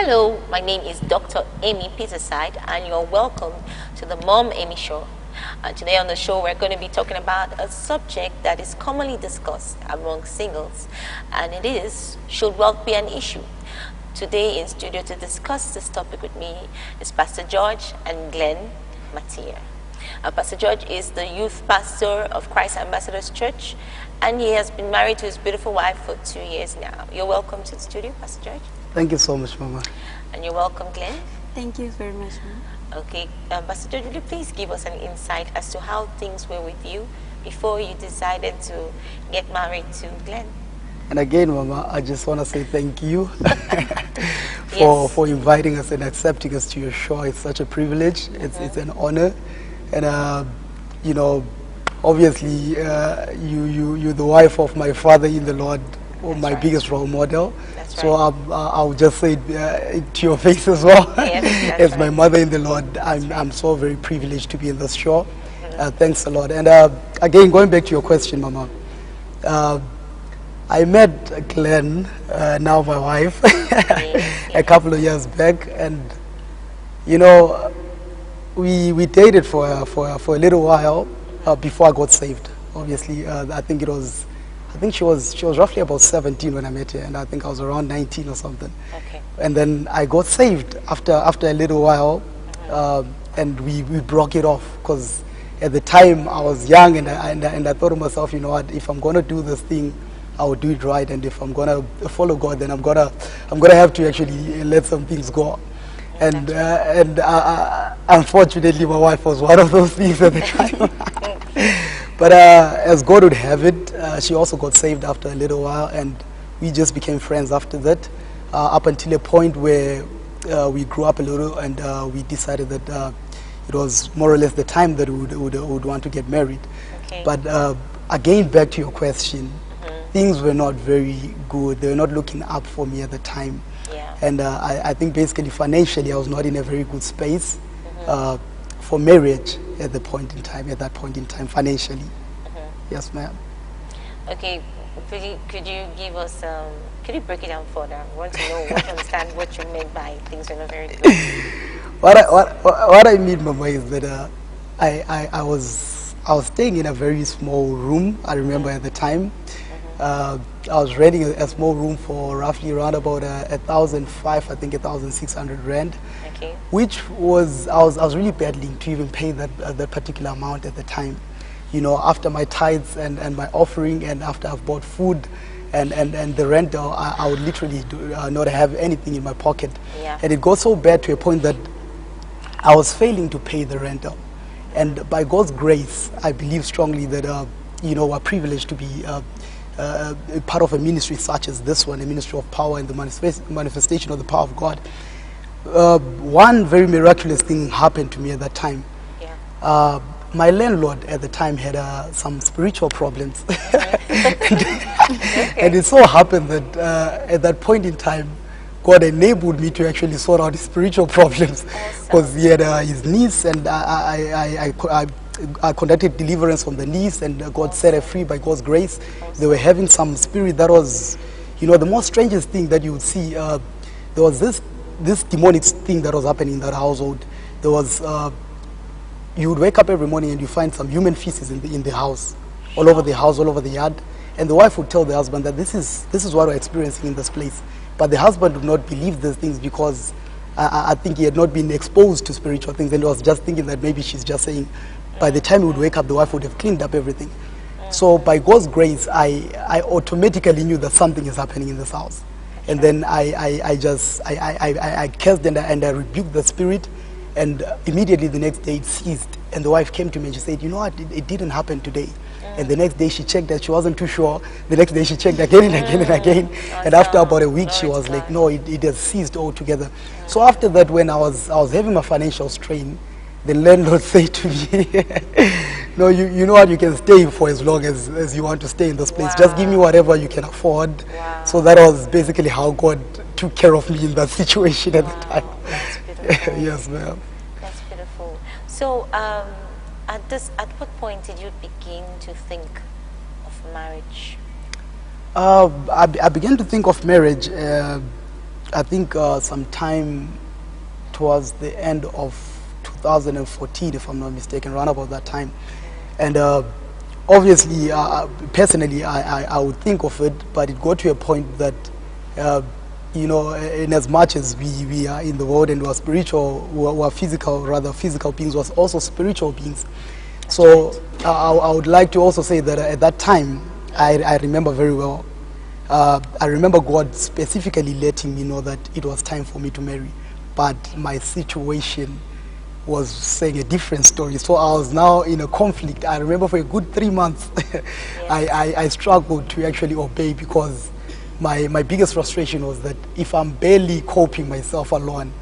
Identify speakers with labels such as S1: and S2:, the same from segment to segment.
S1: Hello, my name is Dr. Idah Peterside, and you're welcome to the Mom Amy Show. Today on the show, we're going to be talking about a subject that is commonly discussed among singles, and it is, should wealth be an issue? Today in studio to discuss this topic with me is Pastor George and Glen, Mathiya. Pastor George is the youth pastor of Christ Ambassadors Church, and he has been married to his beautiful wife for 2 years now. You're welcome to the studio, Pastor George.
S2: Thank you so much, Mama.
S1: And you're welcome, Glen.
S3: Thank you very much, Mama.
S1: Okay, Pastor George, would you please give us an insight as to how things were with you before you decided to get married to Glen?
S2: And again, Mama, I just want to say thank you for inviting us and accepting us to your show. It's such a privilege. It's an honor. And, you know, obviously, you're the wife of my father in the Lord, or my biggest role model.
S1: That's
S2: so
S1: right.
S2: I'll just say it to your face as well.
S1: Yes,
S2: as
S1: right.
S2: my mother in the Lord, I'm so very privileged to be in this show. Thanks a lot. And again, going back to your question, Mama, I met Glen, now my wife, a couple of years back, and you know, we dated for a little while before I got saved. Obviously, I think she was roughly about 17 when I met her, and I think I was around 19 or something.
S1: Okay.
S2: And then I got saved after a little while, and we broke it off because at the time I was young, and I thought to myself, you know what, if I'm gonna do this thing, I will do it right, and if I'm gonna follow God, then I'm gonna have to actually let some things go. And unfortunately, my wife was one of those things at the time. But as God would have it, she also got saved after a little while, and we just became friends after that, up until a point where we grew up a little, and we decided that it was more or less the time that we would want to get married.
S1: Okay.
S2: But again, back to your question, things were not very good. They were not looking up for me at the time.
S1: Yeah.
S2: And I think basically financially I was not in a very good space for marriage at that point in time, financially. Yes, ma'am.
S1: Okay, could you give us, could you break it down further? I want to know, want to understand what you meant by things were not very good.
S2: What I mean, Mama, is that I was staying in a very small room. I remember at the time. I was renting a small room for roughly around about 1,500, I think 1,600 rand.
S1: Okay.
S2: Which was, I was really battling to even pay that particular amount at the time. You know, after my tithes and my offering, and after I've bought food and the rental, I would literally not have anything in my pocket.
S1: Yeah.
S2: And it got so bad to a point that I was failing to pay the rental. And by God's grace, I believe strongly that, you know, we're privileged to be part of a ministry such as this one, a ministry of power and the manifestation of the power of God. One very miraculous thing happened to me at that time.
S1: Yeah.
S2: My landlord at the time had some spiritual problems. And it so happened that at that point in time, God enabled me to actually sort out his spiritual problems, because he had his niece, and I conducted deliverance from the niece, and God set her free by God's grace. They were having some spirit that was, you know, the most strangest thing that you would see. There was this demonic thing that was happening in that household. There was, you would wake up every morning and you find some human feces in the house, all over the house, all over the yard. And the wife would tell the husband that this is what we're experiencing in this place. But the husband would not believe these things because I think he had not been exposed to spiritual things, and he was just thinking that maybe she's just saying. By the time he would wake up, the wife would have cleaned up everything. So by God's grace, I automatically knew that something is happening in this house. And then I cursed and I rebuked the spirit, and immediately the next day it ceased. And the wife came to me and she said, you know what, it didn't happen today. And the next day she checked that she wasn't too sure. The next day she checked again and again and again. And after about a week, she was like, no, it has ceased altogether. So after that, when I was having a financial strain, the landlord said to me, no, you know what, you can stay for as long as you want to stay in this place. Just give me whatever you can afford. So that was basically how God took care of me in that situation at the time.
S1: That's beautiful.
S2: Yes, ma'am.
S1: That's beautiful. So at what point did you begin to think of marriage?
S2: I began to think of marriage I think sometime towards the end of 2014, if I'm not mistaken, around about that time. And obviously, personally, I would think of it, but it got to a point that, you know, in as much as we are in the world and we are spiritual, we are physical beings, was also spiritual beings. So I would like to also say that at that time, I remember very well, I remember God specifically letting me know that it was time for me to marry, but my situation was saying a different story. So I was now in a conflict. I remember for a good 3 months, I struggled to actually obey, because my biggest frustration was that if I'm barely coping myself alone,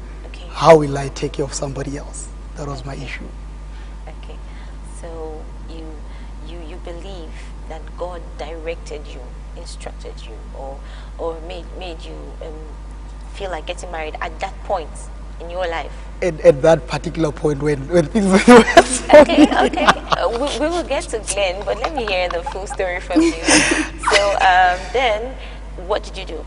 S2: how will I take care of somebody else? That was my issue.
S1: Okay, so you believe that God directed you, instructed you, or made you feel like getting married at that point in your life?
S2: At that particular point when things were worse.
S1: Okay. We will get to Glen, but let me hear the full story from you. So then, what did you do?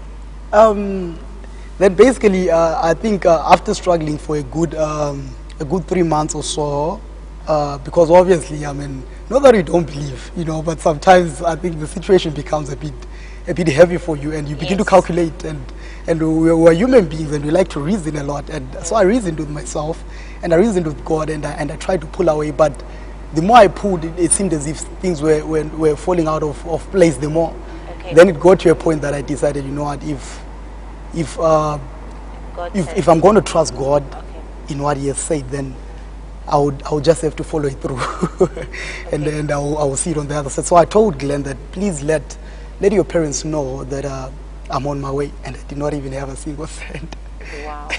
S2: Then basically, I think after struggling for a good 3 months or so, because obviously, I mean, not that you don't believe, you know, but sometimes I think the situation becomes a bit heavy for you, and you begin to calculate, and we're human beings, and we like to reason a lot. And so I reasoned with myself, and I reasoned with God, and I tried to pull away. But the more I pulled, it seemed as if things were falling out of place the more. Okay. Then it got to a point that I decided, you know what, if I'm going to trust God in what He has said, then I would just have to follow it through. And then I will see it on the other side. So I told Glen that, please let your parents know that I'm on my way, and I did not even have a single cent.
S1: Wow.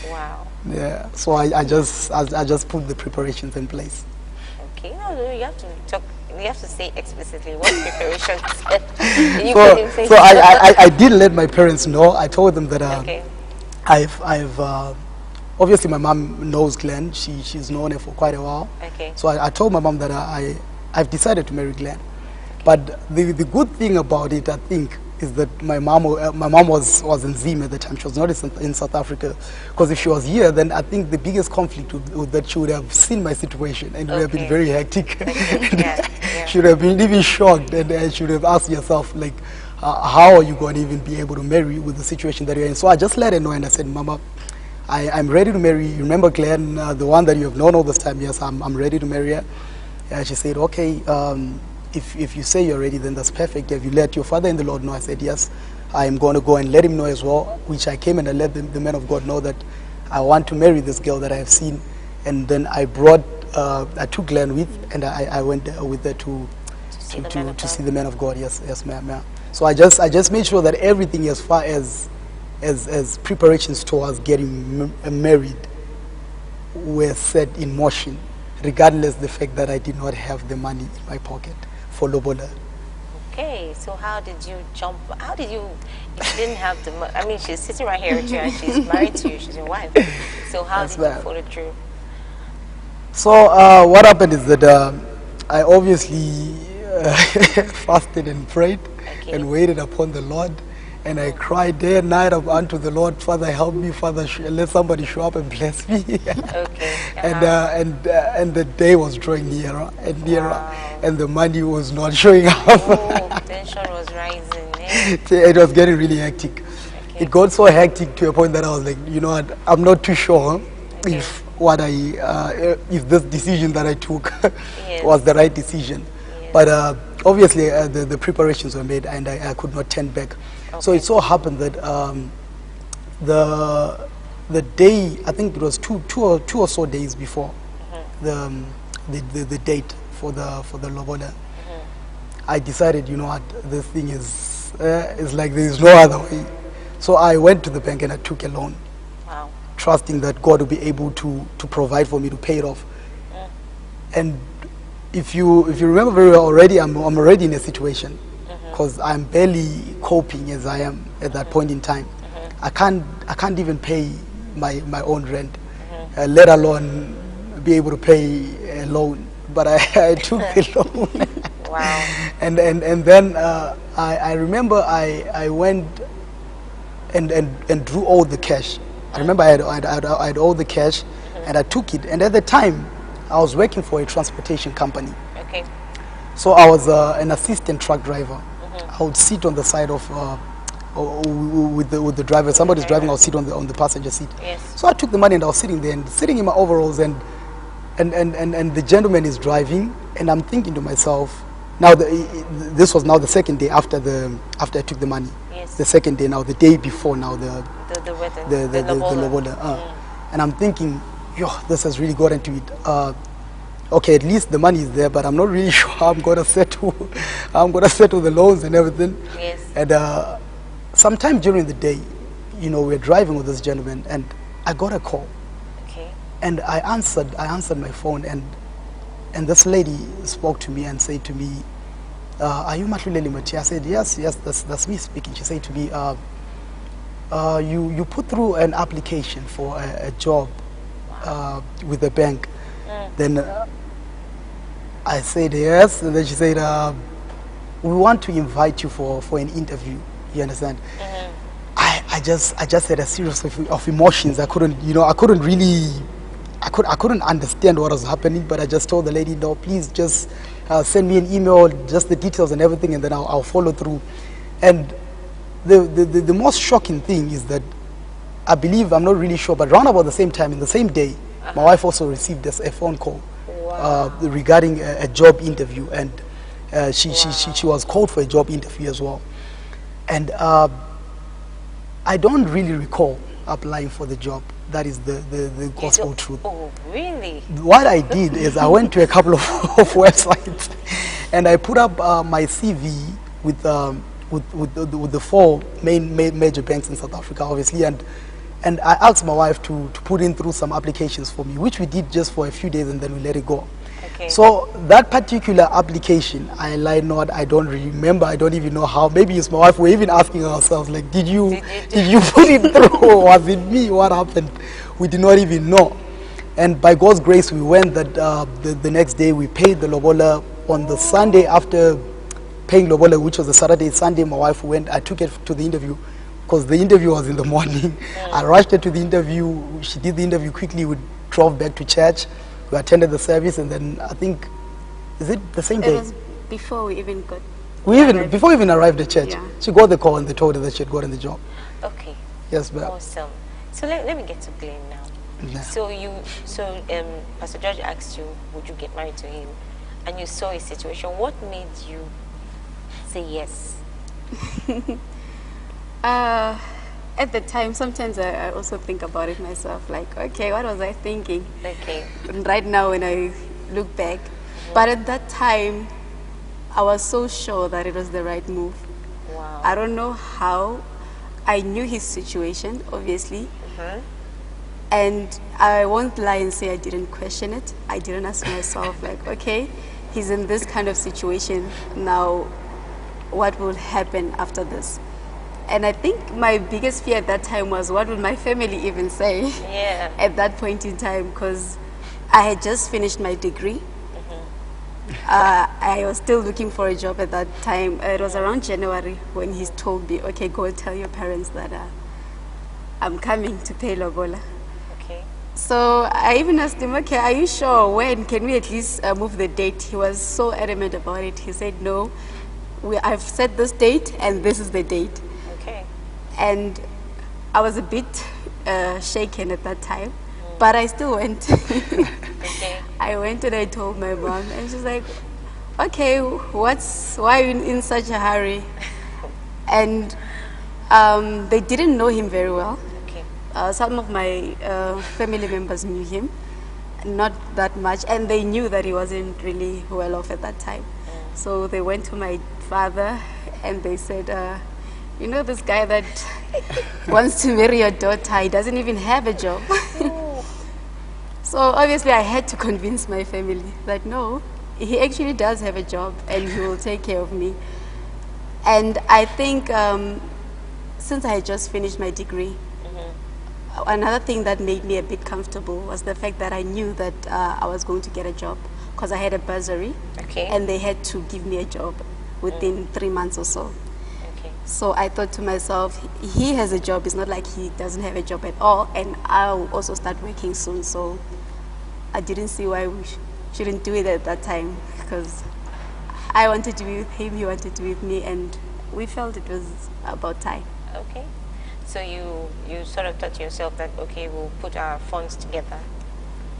S1: Wow.
S2: Yeah. So I just put the preparations in place.
S1: Okay. No, you have to talk. You have to say explicitly what preparations.
S2: So I did let my parents know. I told them that I've obviously my mom knows Glen. She's known her for quite a while. Okay. So I told my mom that I've decided to marry Glen. But the good thing about it, I think, is that my mom was in Zim at the time. She was not in South Africa, because if she was here, then I think the biggest conflict would that she would have seen my situation, and it would have been very hectic. She would have been even shocked, and she would have asked herself, like, how are you going to even be able to marry with the situation that you're in? So I just let her know, and I said, Mama, I'm ready to marry. You remember Glen, the one that you have known all this time? Yes, I'm ready to marry her. And she said, okay, if you say you're ready, then that's perfect. Have you let your father in the Lord know? I said, yes, I am going to go and let him know as well, which I came and I let the man of God know that I want to marry this girl that I have seen. And then I took Glen with, and I went with her to see the man of God. Yes, ma'am. Yeah. So I just made sure that everything as far as preparations towards getting married were set in motion, regardless the fact that I did not have the money in my pocket for lobola.
S1: Okay, so how did you didn't have the money? I mean, she's sitting right here with you, and she's married to you, she's your wife. So how did you follow through?
S2: So what happened is that I obviously fasted and prayed and waited upon the Lord. And I cried day and night unto the Lord, Father, help me, Father, let somebody show up and bless me.
S1: Okay.
S2: And the day was drawing nearer and nearer, and the money was not showing up.
S1: Oh, tension was rising.
S2: It was getting really hectic. Okay. It got so hectic to a point that I was like, you know what, I'm not too sure if this decision that I took was the right decision. Yes. But obviously the preparations were made, and I could not turn back. Okay. So it so happened that the day, I think it was two or so days before the date for the lobola, I decided, you know what, this thing is like there is no other way. So I went to the bank and I took a loan, trusting that God would be able to provide for me to pay it off. And if you remember very well already, I'm already in a situation, because I'm barely coping as I am at that point in time. I can't even pay my own rent, let alone be able to pay a loan. But I took the loan. Wow. And then I remember I went and drew all the cash. I remember I had all the cash, and I took it. And at the time, I was working for a transportation company.
S1: Okay.
S2: So I was an assistant truck driver. I would sit on the side of with the driver. Somebody's driving. I would sit on the passenger seat.
S1: Yes.
S2: So I took the money and I was sitting there and sitting in my overalls, and the gentleman is driving, and I'm thinking to myself, now this was now the second day after I took the money.
S1: Yes.
S2: The second day now, the day before now, the
S1: lobola.
S2: And I'm thinking, yo, this has really gotten to it. Okay, at least the money is there, but I'm not really sure how I'm gonna settle the loans and everything.
S1: Yes.
S2: And sometime during the day, we're driving with this gentleman, and I got a call.
S1: Okay.
S2: And I answered my phone, and this lady spoke to me and said to me, are you Mathiya? I said, yes, that's me speaking. She said to me, you put through an application for a job with the bank. Then I said yes, and then she said, we want to invite you for an interview. You understand? I just had a series of emotions. I couldn't understand what was happening, but I just told the lady, no, please just send me an email, just the details and everything, and then I'll follow through. And the most shocking thing is that I believe, I'm not really sure, but around about the same time, in the same day, my wife also received a phone call regarding a job interview, and she was called for a job interview as well. And I don't really recall applying for the job. That is the gospel truth.
S1: Oh, really?
S2: What I did is I went to a couple of websites, and I put up my CV with the four major banks in South Africa, obviously, and I asked my wife to put in through some applications for me, which we did just for a few days, and then we let it go.
S1: Okay.
S2: So that particular application, I lie not, I don't remember, I don't even know how. Maybe it's my wife. We're even asking ourselves, like, did you put it through? Was it me? What happened? We did not even know. And by God's grace, we went. The next day, we paid the lobola. On the Sunday after paying lobola, which was the Saturday, Sunday, my wife went. I took it to the interview, because the interview was in the morning. I rushed her to the interview. She did the interview quickly. We drove back to church. We attended the service, and then I think, is it the same day?
S3: It was before we even got...
S2: Before we even arrived at church.
S3: Yeah.
S2: She got the call and they told her that she had gotten the job.
S1: Okay.
S2: Yes, ma'am.
S1: Awesome. So let me get to Glen now.
S2: Yeah.
S1: So Pastor George asked you, would you get married to him? And you saw his situation. What made you say yes?
S3: At the time, sometimes I also think about it myself, like, okay, what was I thinking?
S1: Okay.
S3: Right now when I look back. But at that time, I was so sure that it was the right move.
S1: Wow.
S3: I don't know how. I knew his situation, obviously. And I won't lie and say I didn't question it. I didn't ask myself, like, okay, he's in this kind of situation. Now, what will happen after this? And I think my biggest fear at that time was, what would my family even say at that point in time? Because I had just finished my degree. I was still looking for a job at that time. It was around January when he told me, okay, go and tell your parents that I'm coming to pay lobola.
S1: Okay.
S3: So I even asked him, okay, are you sure? When can we at least move the date? He was so adamant about it. He said, no, I've set this date and this is the date.
S1: Okay.
S3: And I was a bit shaken at that time, but I still went.
S1: Okay.
S3: I went and I told my mom, and she's like, okay, why are you in such a hurry? And they didn't know him very well.
S1: Okay.
S3: Some of my family members knew him, not that much, and they knew that he wasn't really well off at that time. So they went to my father and they said, you know this guy that wants to marry your daughter, he doesn't even have a job. So obviously I had to convince my family that no, he actually does have a job and he will take care of me. And I think since I had just finished my degree, another thing that made me a bit comfortable was the fact that I knew that I was going to get a job, because I had a bursary,
S1: Okay.
S3: and they had to give me a job within 3 months or so.
S1: Okay.
S3: So I thought to myself, he has a job. It's not like he doesn't have a job at all. And I'll also start working soon. So I didn't see why we shouldn't do it at that time, because I wanted to be with him, he wanted to be with me, and we felt it was about time.
S1: Okay. So you sort of thought to yourself that, okay, we'll put our funds together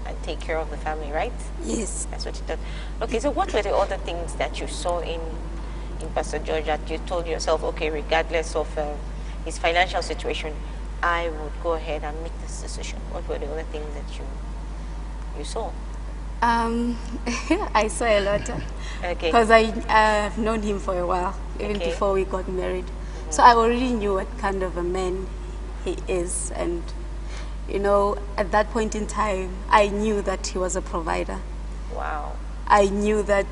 S1: and take care of the family, right?
S3: Yes.
S1: That's what you thought. Okay, so what were the other things that you saw in Pastor George that you told yourself, okay, regardless of his financial situation, I would go ahead and make this decision? What were the other things that you saw?
S3: I saw a lot.
S1: Okay.
S3: Because I've known him for a while, even
S1: Okay.
S3: before we got married. So I already knew what kind of a man he is. And, you know, at that point in time, I knew that he was a provider.
S1: Wow.
S3: I knew that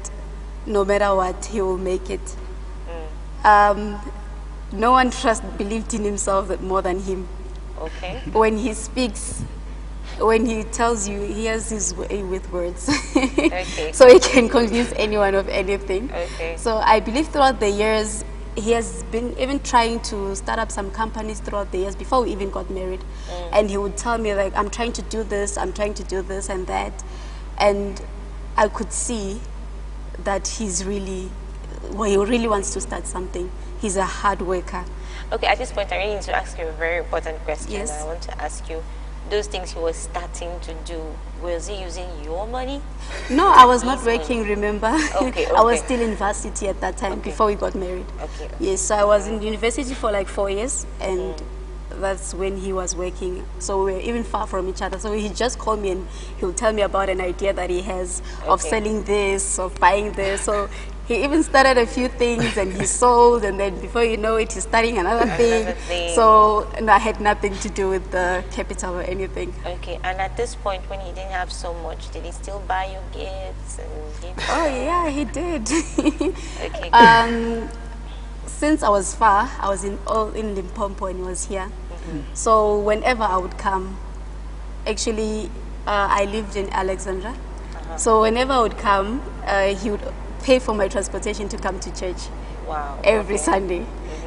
S3: no matter what, he will make it. No one believed in himself more than him.
S1: Okay.
S3: When he speaks, when he tells you, he has his way with words.
S1: Okay.
S3: So he can convince anyone of anything.
S1: Okay.
S3: So I believe throughout the years, he has been even trying to start up some companies throughout the years before we even got married. And he would tell me, like, I'm trying to do this, I'm trying to do this and that. And I could see that he's really, well, he really wants to start something. He's a hard worker.
S1: Okay, at this point, I really need to ask you a very important question.
S3: Yes.
S1: I want to ask you, those things he was starting to do, was he using your money?
S3: No, I was not
S1: His money?
S3: working, remember?
S1: Okay,
S3: I was
S1: okay.
S3: still in varsity at that time,
S1: Okay.
S3: before we got married.
S1: Okay.
S3: Yes, so I was in university for like 4 years, and that's when he was working. So we were even far from each other. So he just called me and he'll tell me about an idea that he has of
S1: Okay.
S3: selling this, of buying this. So he even started a few things and he sold, and then before you know it, he's starting another thing.
S1: thing.
S3: So I had nothing to do with the capital or anything.
S1: Okay, and at this point, when he didn't have so much, did he still buy you gifts and gifts?
S3: Oh yeah, he did.
S1: Okay, good.
S3: Since I was far, I was in Limpopo and he was here. So whenever I would come, actually, I lived in Alexandra. So whenever I would come, he would pay for my transportation to come to church
S1: Wow.
S3: every
S1: okay.
S3: Sunday.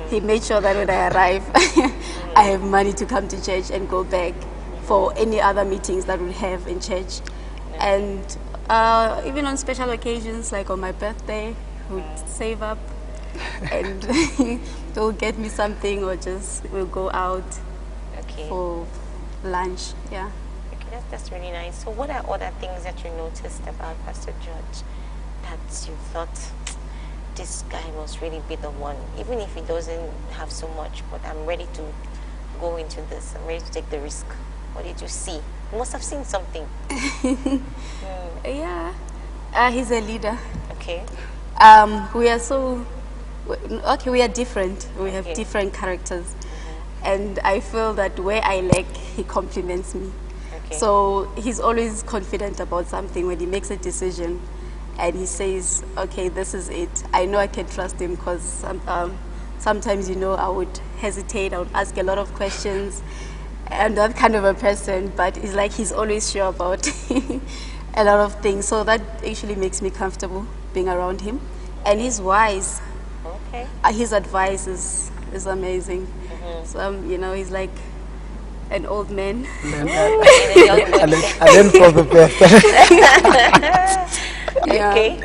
S3: He made sure that when I arrive, I have money to come to church and go back for any other meetings that we have in church. And even on special occasions, like on my birthday, he would save up and they'll get me something, or just we'll go out
S1: Okay.
S3: for lunch. Yeah.
S1: Okay, that's really nice. So what are other things that you noticed about Pastor George that you thought, this guy must really be the one, even if he doesn't have so much, but I'm ready to go into this, I'm ready to take the risk? What did you see? You must have seen something.
S3: Yeah. He's a leader.
S1: Okay.
S3: We are so, okay, we are different. We have
S1: Okay.
S3: different characters. And I feel that where I lack, he compliments me.
S1: Okay.
S3: So he's always confident about something when he makes a decision and he says, okay, this is it. I know I can trust him, because sometimes, you know, I would hesitate, I would ask a lot of questions. I'm that kind of a person, but it's like he's always sure about a lot of things. So that actually makes me comfortable being around him. And he's wise.
S1: Okay.
S3: His advice is amazing. So, you know, he's like an old man.
S2: I learned from the best.
S3: Yeah.
S1: Okay.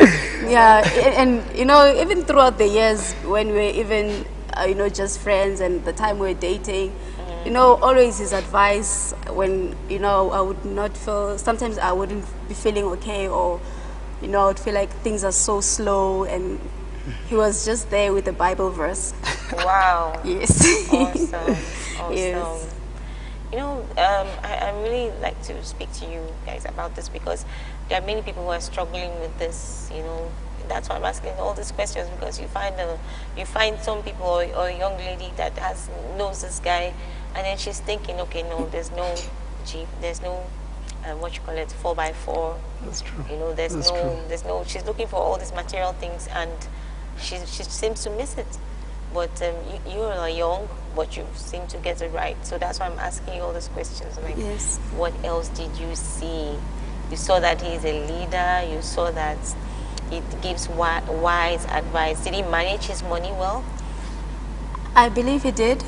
S3: Yeah, and you know, even throughout the years when we're even, you know, just friends, and the time we're dating, you know, always his advice when, you know, I would not feel, sometimes I wouldn't be feeling okay, or, you know, I would feel like things are so slow, and he was just there with the Bible verse.
S1: Wow.
S3: Yes.
S1: Awesome. Awesome.
S3: Yes.
S1: You know, I really like to speak to you guys about this, because there are many people who are struggling with this, you know. That's why I'm asking all these questions, because you find some people, or a young lady that knows this guy, and then she's thinking, okay, no, there's no Jeep, there's no what you call it, 4x4.
S2: That's true.
S1: You know, there's no. She's looking for all these material things, and she seems to miss it. But you are young, but you seem to get it right. So that's why I'm asking you all these questions. Like,
S3: Yes.
S1: what else did you see? You saw that he's a leader. You saw that he gives wise advice. Did he manage his money well?
S3: I believe he did.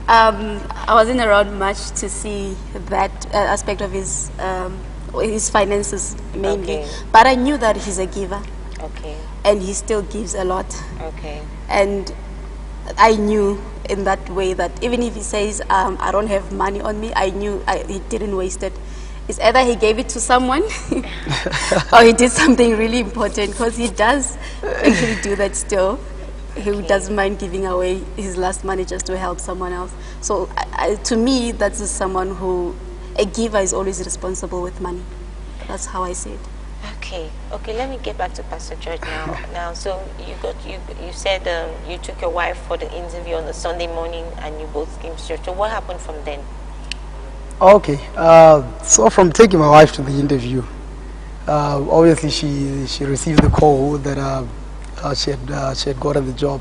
S3: I wasn't around much to see that aspect of his finances mainly,
S1: Okay.
S3: but I knew that he's a giver,
S1: Okay.
S3: and he still gives a lot.
S1: Okay.
S3: And I knew in that way that even if he says I don't have money on me, I knew he didn't waste it. It's either he gave it to someone or he did something really important, because he does actually do that still. He doesn't mind giving away his last money just to help someone else. So to me, that's just someone who, a giver is always responsible with money. That's how I see it.
S1: Okay. Okay. Let me get back to Pastor George now. Now, so you said you took your wife for the interview on the Sunday morning, and you both came to church. So what happened from then?
S2: Okay, so from taking my wife to the interview, obviously she received the call that she had gotten the job,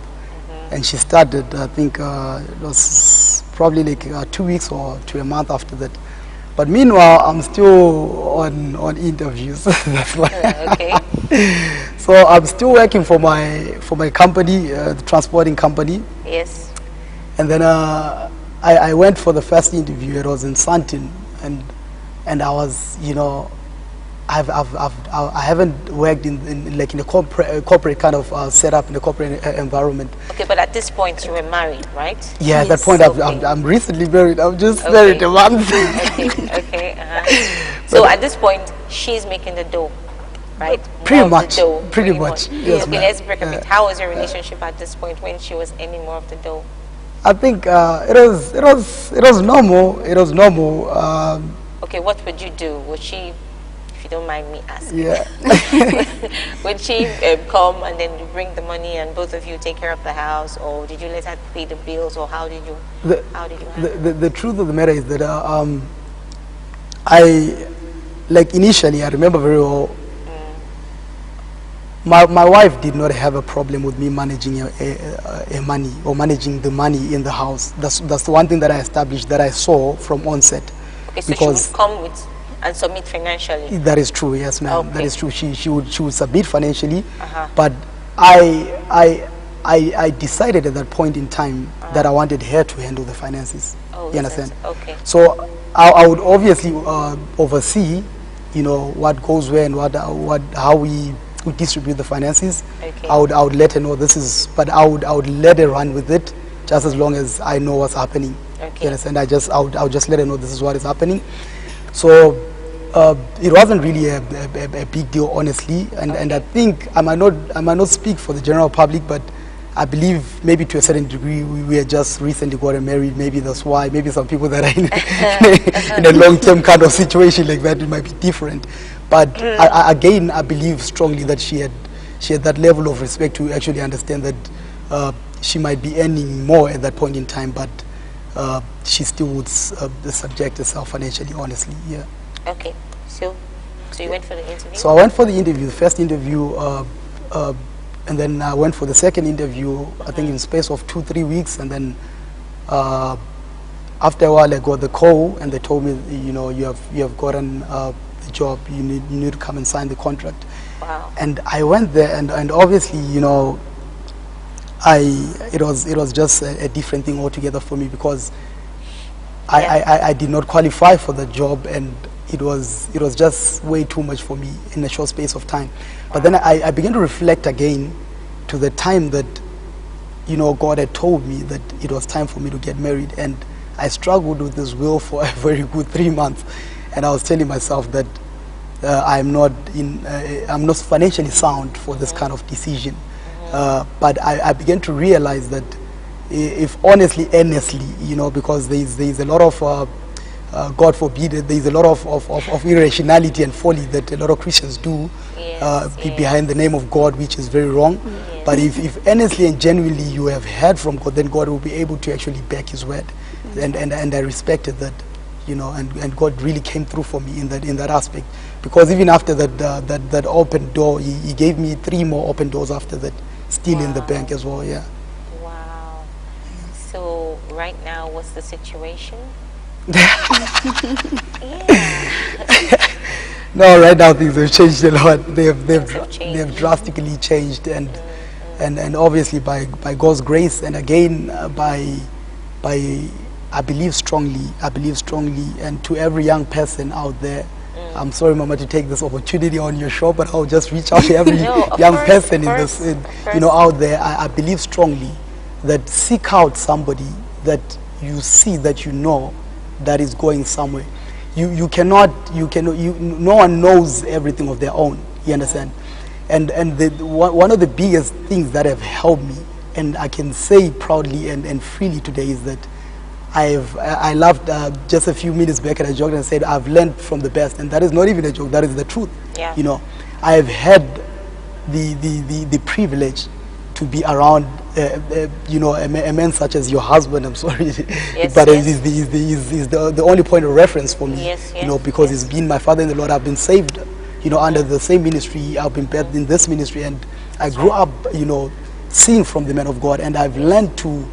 S2: and she started. I think it was probably like 2 weeks or to a month after that. But meanwhile, I'm still on interviews. That's why.
S1: Okay.
S2: So I'm still working for my company, the transporting company,
S1: Yes.
S2: and then I went for the first interview. It was in Santin, and I was, I haven't worked in like in a corporate kind of setup, in a corporate environment.
S1: Okay, but at this point you were married, right?
S2: Yeah, at that
S3: Yes.
S2: point
S1: Okay.
S2: I'm recently married. I'm just
S1: Okay.
S2: married a month.
S1: Okay. Okay. So at this point, she's making the dough, right?
S2: Pretty
S1: More of the
S2: much,
S1: dough,
S2: pretty much, yes,
S1: okay,
S2: ma'am.
S1: let's break a bit. How was your relationship at this point when she was earning more of the dough?
S2: I think it was normal. It was normal.
S1: Okay, what would you do? Would she, if you don't mind me asking,
S2: Yeah.
S1: would she come and then you bring the money and both of you take care of the house, or did you let her pay the bills, or how did you handle
S2: The truth of the matter is that I, like initially, I remember very well. My wife did not have a problem with me managing a money or managing the money in the house. That's the one thing that I established, that I saw from onset.
S1: Okay, so she would come with and submit financially.
S2: That is true, yes, ma'am.
S1: Okay.
S2: That is true. She would submit financially,
S1: Uh-huh.
S2: but I decided at that point in time that I wanted her to handle the finances.
S1: Oh,
S2: You understand?
S1: Okay.
S2: So I would obviously oversee, what goes where and how we distribute the finances.
S1: Okay.
S2: I would let her know this is, but I would let her run with it, just as long as I know what's happening.
S1: Okay.
S2: You understand? I would just let her know this is what is happening. So it wasn't really a big deal, honestly, and I think I might not speak for the general public, but I believe maybe to a certain degree we had just recently gotten married. Maybe that's why. Maybe some people that are in a long-term kind of situation like that, it might be different. But again, I believe strongly that she had that level of respect to actually understand that she might be earning more at that point in time, but she still would subject herself financially, honestly. Yeah.
S1: Okay. So you went for the interview?
S2: So I went for the interview, the first interview, and then I went for the second interview, I think in space of 2-3 weeks, and then after a while I got the call and they told me, you have gotten the job, you need to come and sign the contract.
S1: Wow.
S2: And I went there, and obviously, it was just a different thing altogether for me, because I did not qualify for the job, and it was just way too much for me in a short space of time. But then I began to reflect again to the time that God had told me that it was time for me to get married, and I struggled with this will for a very good 3 months, and I was telling myself that I'm not financially sound for this kind of decision. But I began to realize that if honestly, earnestly, because there's a lot of God forbid, there's a lot of irrationality and folly that a lot of Christians do behind the name of God, which is very wrong.
S1: Yes.
S2: But if earnestly and genuinely you have heard from God, then God will be able to actually back His word, and I respected that, and God really came through for me in that aspect, because even after that open door, He gave me 3 more open doors after that, still in the bank as well. Yeah.
S1: Wow. So right now, what's the situation?
S2: No, right now things have changed a lot. They
S1: Things have
S2: have
S1: changed.
S2: drastically changed, and and obviously by God's grace, and again by I believe strongly, and to every young person out there, I'm sorry, Mama, to take this opportunity on your show, but I'll just reach out to every young person out there. I believe strongly that seek out somebody that you see, that you know, that is going somewhere. No one knows everything of their own. You understand? And one of the biggest things that have helped me, and I can say proudly and freely today, is that I loved just a few minutes back, and I joked and said I've learned from the best, and that is not even a joke. That is the truth.
S1: Yeah.
S2: You know, I have had the privilege to be around a man such as your husband. I'm sorry,
S1: yes,
S2: but
S1: yes.
S2: He's the only point of reference for me.
S1: Yes, yes,
S2: you know, because he's been my father in the Lord. I've been saved, under the same ministry. I've been birthed in this ministry, and I grew up, seeing from the man of God, and I've learned to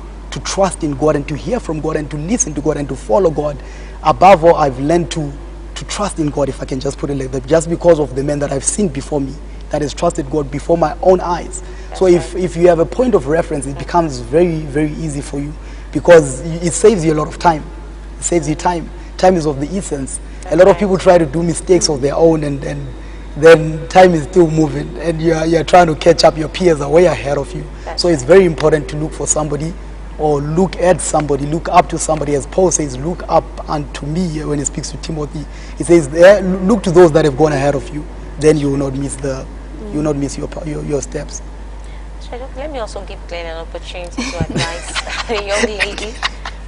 S2: trust in God and to hear from God and to listen to God and to follow God. Above all, I've learned to trust in God, if I can just put it like that, just because of the men that I've seen before me, that has trusted God before my own eyes. That's so if you have a point of reference, it becomes very, very easy for you, because it saves you a lot of time. It saves you time. Time is of the essence. A lot of people try to do mistakes of their own, and then time is still moving, and you're trying to catch up. Your peers are way ahead of you. So it's very important to look for somebody, or look at somebody, look up to somebody. As Paul says, look up unto me when he speaks to Timothy. He says, look to those that have gone ahead of you. Then you will not miss your steps.
S1: Let me also give Glen an opportunity to advise a young lady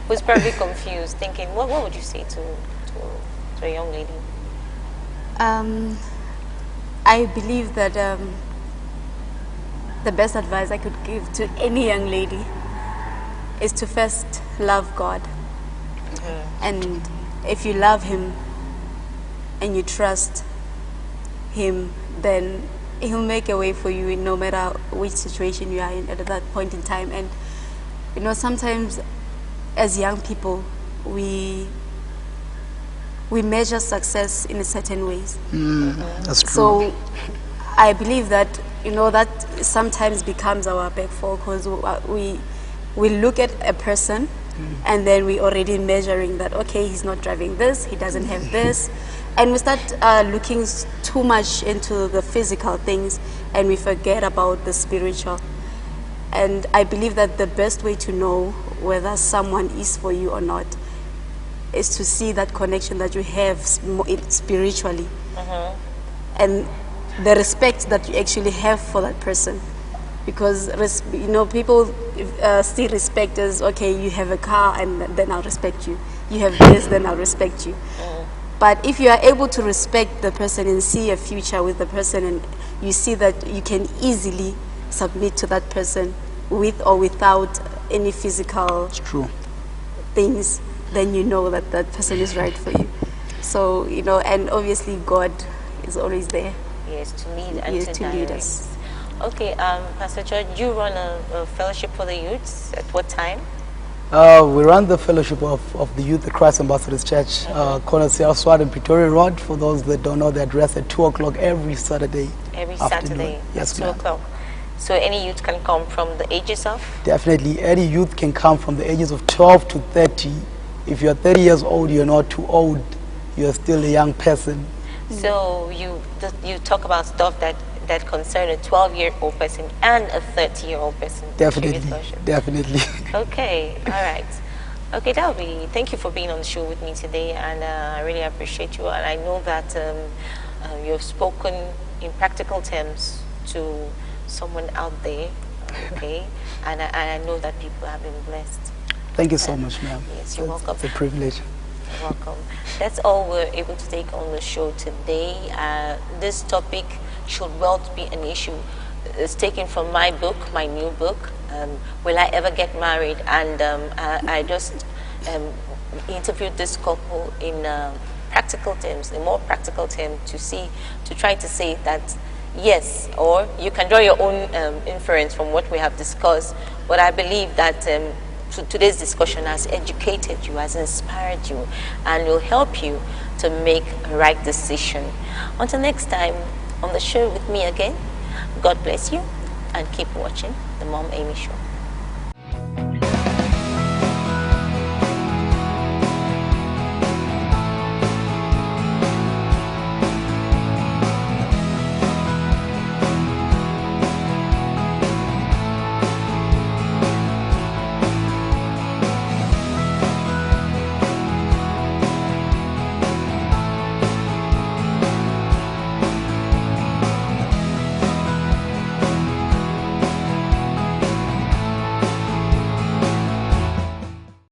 S1: who's probably confused, thinking, what would you say to a young lady?
S3: I believe that the best advice I could give to any young lady is to first love God. And if you love Him and you trust Him, then He'll make a way for you in no matter which situation you are in at that point in time. And sometimes as young people, we measure success in a certain ways.
S2: That's true.
S3: So I believe that that sometimes becomes our backfall, because we look at a person and then we already measuring that, okay, he's not driving this, he doesn't have this, and we start looking too much into the physical things, and we forget about the spiritual. And I believe that the best way to know whether someone is for you or not is to see that connection that you have spiritually, and the respect that you actually have for that person. Because people still respect us. Okay, you have a car, and then I'll respect you. You have this, then I'll respect you. But if you are able to respect the person and see a future with the person, and you see that you can easily submit to that person with or without any physical things, then you know that that person is right for you. So and obviously God is always there.
S1: Yes, to lead and to
S3: lead us.
S1: Okay, Pastor John, you run a fellowship for the youths. At what time?
S2: We run the fellowship of the youth at Christ Ambassadors Church, corner Sierra Swat and Pretoria Road. For those that don't know the address, at 2 o'clock every Saturday.
S1: Every
S2: afternoon.
S1: Saturday,
S2: yes,
S1: 2 o'clock. So any youth can come from the ages of?
S2: Definitely, any youth can come from the ages of 12 to 30. If you're 30 years old, you're not too old. You're still a young person.
S1: So you talk about stuff that concern a 12-year-old person and a 30-year-old person.
S2: Definitely.
S1: Okay, all right. Okay, thank you for being on the show with me today, and I really appreciate you. And I know that you have spoken in practical terms to someone out there, okay? And I know that people have been blessed.
S2: Thank you so much, ma'am.
S1: Yes, you're welcome.
S2: It's a privilege.
S1: You're welcome. That's all we're able to take on the show today. This topic, should wealth be an issue, is taken from my book, my new book, Will I Ever Get Married? And I just interviewed this couple in practical terms, in more practical terms, to try to say that yes, or you can draw your own inference from what we have discussed, but I believe that today's discussion has educated you, has inspired you, and will help you to make a right decision. Until next time on the show with me again, God bless you. and keep watching the Mom Amy Show.